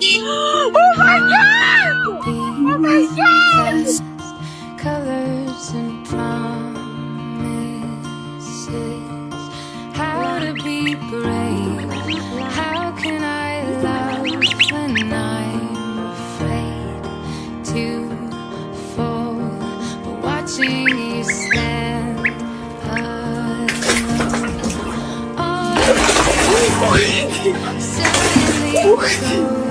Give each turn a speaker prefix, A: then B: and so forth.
A: Oh my God! Oh my God!
B: Colors and promises. How to be brave? How can I love when I'm afraid to fall? But watching you stand alone. All suddenly so